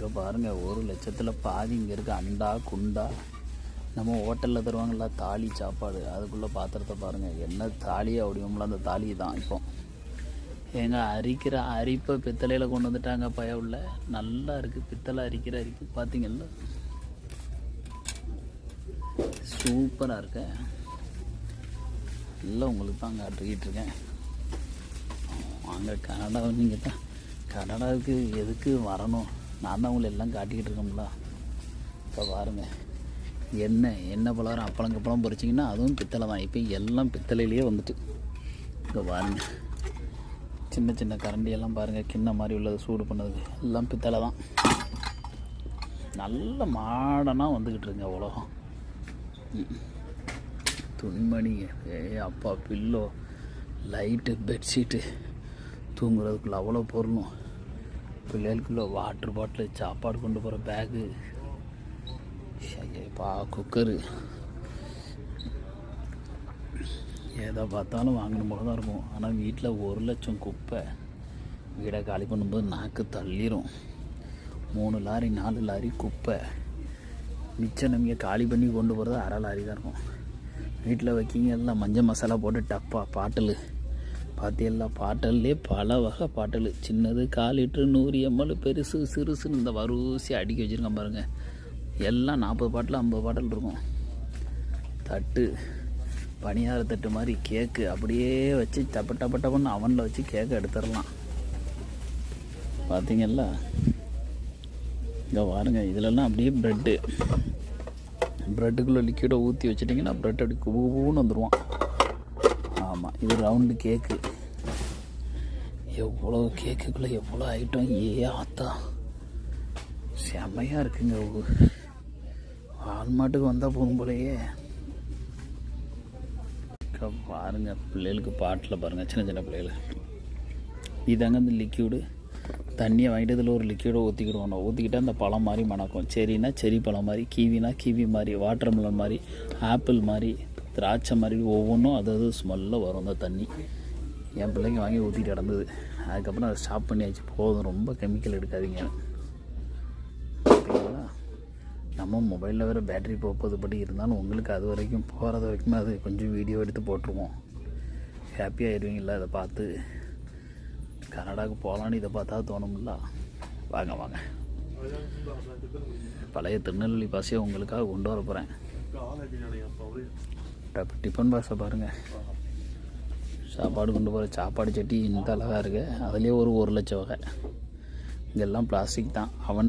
இங்கே பாருங்கள், 1,00,000 பாதி இங்கே இருக்குது. அண்டா குண்டா நம்ம ஹோட்டலில் தருவாங்கள்ல தாலி சாப்பாடு, அதுக்குள்ளே பாத்திரத்தை பாருங்கள். என்ன தாலியை அப்படியும்ல அந்த தாலி தான். இப்போ எங்கள் அரிக்கிற அரிப்பை பித்தளையில் கொண்டு வந்துட்டாங்க பய உள்ள. நல்லா இருக்குது பித்தளை அரிக்கிற அரிப்பு பார்த்தீங்கல்ல, சூப்பராக இருக்க. எல்லாம் உங்களுக்கு தான் காட்டிக்கிட்டு இருக்கேன். அங்கே கனடா நீங்கள் தான் கனடாவுக்கு எதுக்கு வரணும், நான் தான் உங்களை எல்லாம் காட்டிக்கிட்டு இருக்கோம்ல. இப்போ பாருங்கள், எண்ணெய் பலகாரம் அப்பளம் பொரிச்சிங்கன்னா அதுவும் பித்தளை தான். இப்போ எல்லாம் பித்தளையிலேயே வந்துட்டு. இப்போ பாருங்கள், சின்ன சின்ன கரண்டியெல்லாம் பாருங்கள், கிண்ண மாதிரி உள்ளது சூடு பண்ணதுக்கு எல்லாம் பித்தளை தான். நல்ல மாடனாக வந்துக்கிட்டு இருங்க உலகம். துணிமணி, அப்பா பில்லோ, லைட்டு, பெட்ஷீட்டு, தூங்குறதுக்குள்ள அவ்வளோ பொருளும், பிள்ளைகளுக்குள்ள வாட்டர் பாட்டிலு, சாப்பாடு கொண்டு போகிற பேகு, குக்கரு, எதை பார்த்தாலும் வாங்கணும் போல தான் இருக்கும். ஆனால் வீட்டில் 1,00,000 குப்பை. வீடை காலி பண்ணும்போது நாக்கு தள்ளிடும். 3 லாரி 4 லாரி குப்பை. மிச்சம் நம்ம காலி பண்ணி கொண்டு போகிறது 1/2 லாரி தான் இருக்கும். வீட்டில் வைக்கிங்க எல்லாம் மஞ்சள் மசாலா போட்டு டப்பா பாட்டல் பார்த்தீங்களா, பாட்டல்லே பல வகை பாட்டல். சின்னது 1/4 லிட்டரு, 100 ml, பெருசு சிறுசுன்னு இந்த வரிசை அடுக்கி வச்சுருக்கேன் பாருங்கள். எல்லாம் 40 பாட்டில் 50 பாட்டில் இருக்கும். தட்டு, பனியார தட்டு மாதிரி கேக்கு அப்படியே வச்சு டப்பன்னு அவனில் வச்சு கேக்கை எடுத்துடலாம். பார்த்தீங்களா, இங்கே பாருங்கள், இதிலெல்லாம் அப்படியே ப்ரெட்டுக்குள்ளே லிக்விடை ஊற்றி வச்சிட்டிங்கன்னா ப்ரெட் அப்படி கூன்னு வந்துடுவான். ஆமாம், இது ரவுண்டு கேக்கு. எவ்வளோ கேக்குக்குள்ளே எவ்வளோ ஐட்டம், ஆத்தா செம்மையாக இருக்குங்க. வால்மார்ட்டுக்கு வந்தால் போகும் போலையே. பாருங்கள், பிள்ளைகளுக்கு பாட்டில் பாருங்கள், சின்ன சின்ன பிள்ளைகள். இதாங்க இந்த லிக்யூடு. தண்ணியை வாங்கிட்டு இதில் ஒரு லிக்யூடை ஊற்றிக்கிடுவோம். ஊற்றிக்கிட்டால் அந்த பழம் மாதிரி மணக்கும். செரினா செரி பழம் மாதிரி, கீவினா கீவி மாதிரி, வாட்டர் மெலன் மாதிரி, ஆப்பிள் மாதிரி, திராட்சை மாதிரி, ஒவ்வொன்றும் அது ஸ்மெல்ல வரும் அந்த தண்ணி. என் பிள்ளைங்க வாங்கி ஊற்றிட்டு கிடந்தது. அதுக்கப்புறம் அதை ஸ்டாப் பண்ணியாச்சு. போதும், ரொம்ப கெமிக்கல் எடுக்காதீங்க. ஓகேங்களா, நம்ம மொபைலில் வேறு பேட்ரி போகுது படி இருந்தாலும் உங்களுக்கு அது வரைக்கும் போகிறது வரைக்குமே அது கொஞ்சம் வீடியோ எடுத்து போட்டுருவோம். ஹாப்பியாகிடுவீங்களா இதை பார்த்து. கனடாவுக்கு போகலான்னு இதை பார்த்தா தோணும்ல. வாங்க, பழைய திருநெல்வேலி பாசையை உங்களுக்காக கொண்டு வர போகிறேன். டிஃபன் பாக்ஸை பாருங்கள், சாப்பாடு கொண்டு போகிற சாப்பாடு சட்டி இந்த அழகாக இருக்குது. அதுலேயே ஒரு 1,00,000 வகை. இங்கெல்லாம் பிளாஸ்டிக் தான். அவன்